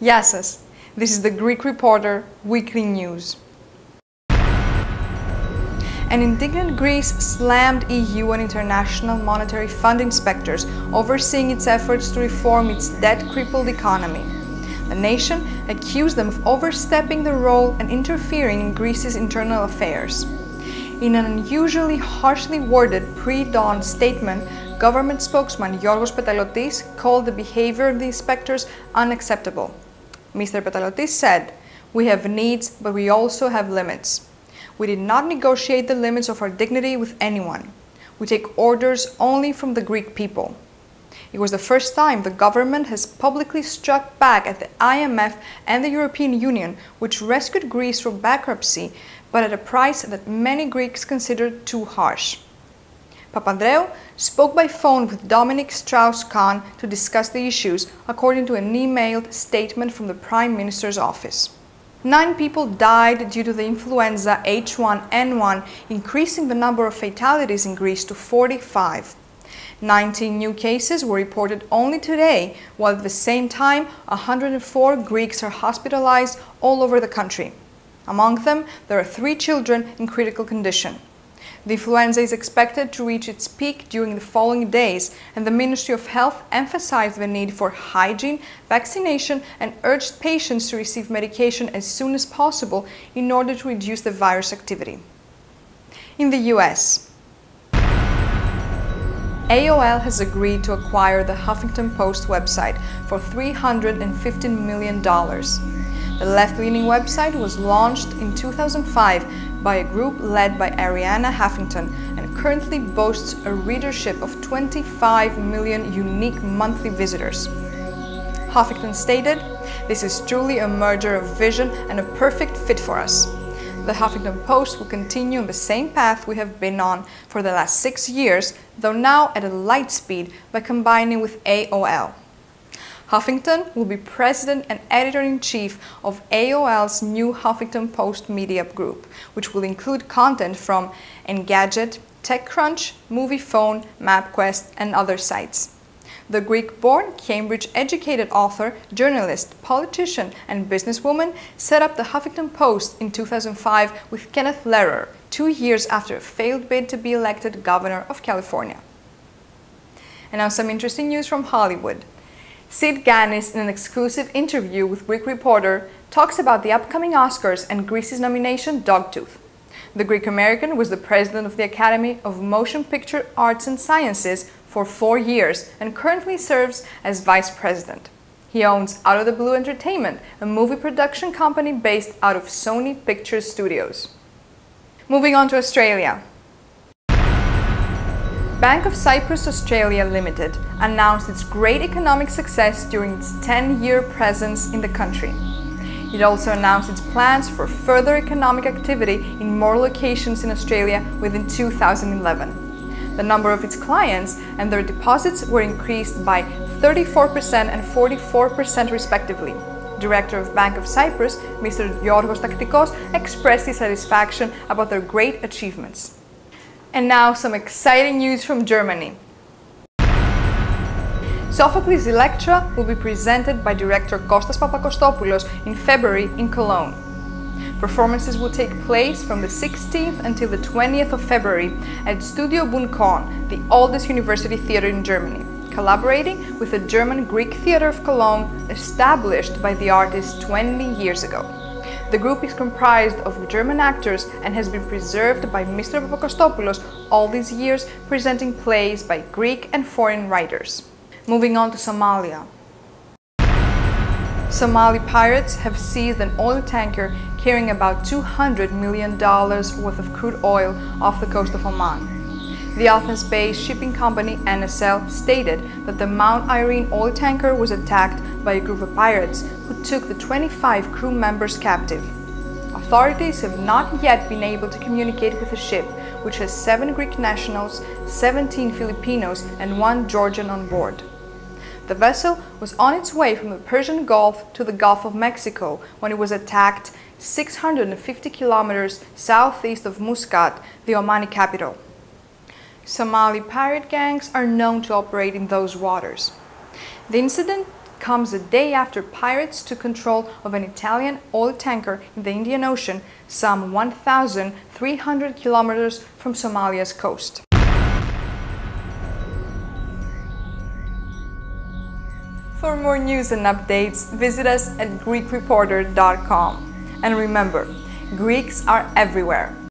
Γεια σας. This is the Greek Reporter Weekly News. An indignant Greece slammed EU and International Monetary Fund inspectors overseeing its efforts to reform its debt-crippled economy. The nation accused them of overstepping the role and interfering in Greece's internal affairs. In an unusually harshly worded pre-dawn statement, government spokesman Giorgos Petalotis called the behavior of the inspectors unacceptable. Mr. Petalotis said, "We have needs, but we also have limits. We did not negotiate the limits of our dignity with anyone. We take orders only from the Greek people." It was the first time the government has publicly struck back at the IMF and the European Union, which rescued Greece from bankruptcy, but at a price that many Greeks considered too harsh. Papandreou spoke by phone with Dominic Strauss-Kahn to discuss the issues, according to an emailed statement from the Prime Minister's office. 9 people died due to the influenza H1N1, increasing the number of fatalities in Greece to 45. 19 new cases were reported only today, while at the same time 104 Greeks are hospitalized all over the country. Among them, there are 3 children in critical condition. The influenza is expected to reach its peak during the following days, and the Ministry of Health emphasized the need for hygiene, vaccination, and urged patients to receive medication as soon as possible in order to reduce the virus activity. In the US, AOL has agreed to acquire the Huffington Post website for $315 million. The left-leaning website was launched in 2005 by a group led by Arianna Huffington and currently boasts a readership of 25 million unique monthly visitors. Huffington stated, "This is truly a merger of vision and a perfect fit for us. The Huffington Post will continue on the same path we have been on for the last 6 years, though now at a light speed by combining with AOL. Huffington will be president and editor-in-chief of AOL's new Huffington Post Media Group, which will include content from Engadget, TechCrunch, Moviefone, MapQuest, and other sites. The Greek-born, Cambridge-educated author, journalist, politician, and businesswoman set up the Huffington Post in 2005 with Kenneth Lehrer, 2 years after a failed bid to be elected governor of California. And now some interesting news from Hollywood. Sid Ganis, in an exclusive interview with Greek Reporter, talks about the upcoming Oscars and Greece's nomination Dogtooth. The Greek-American was the president of the Academy of Motion Picture Arts and Sciences for 4 years and currently serves as vice president. He owns Out of the Blue Entertainment, a movie production company based out of Sony Pictures Studios. Moving on to Australia. Bank of Cyprus Australia Limited announced its great economic success during its 10-year presence in the country. It also announced its plans for further economic activity in more locations in Australia within 2011. The number of its clients and their deposits were increased by 34% and 44% respectively. Director of Bank of Cyprus, Mr. Giorgos Taktikos, expressed his satisfaction about their great achievements. And now some exciting news from Germany. Sophocles Electra will be presented by director Kostas Papakostopoulos in February in Cologne. Performances will take place from the 16th until the 20th of February at Studio Bunkon, the oldest university theatre in Germany, collaborating with the German Greek Theatre of Cologne, established by the artist 20 years ago. The group is comprised of German actors and has been preserved by Mr. Papakostopoulos all these years, presenting plays by Greek and foreign writers. Moving on to Somalia. Somali pirates have seized an oil tanker carrying about $200 million worth of crude oil off the coast of Oman. The Athens-based shipping company NSL stated that the Mount Irene oil tanker was attacked by a group of pirates who took the 25 crew members captive. Authorities have not yet been able to communicate with the ship, which has 7 Greek nationals, 17 Filipinos, and 1 Georgian on board. The vessel was on its way from the Persian Gulf to the Gulf of Mexico when it was attacked 650 kilometers southeast of Muscat, the Omani capital. Somali pirate gangs are known to operate in those waters. The incident comes a day after pirates took control of an Italian oil tanker in the Indian Ocean, some 1,300 kilometers from Somalia's coast. For more news and updates, visit us at GreekReporter.com. And remember, Greeks are everywhere.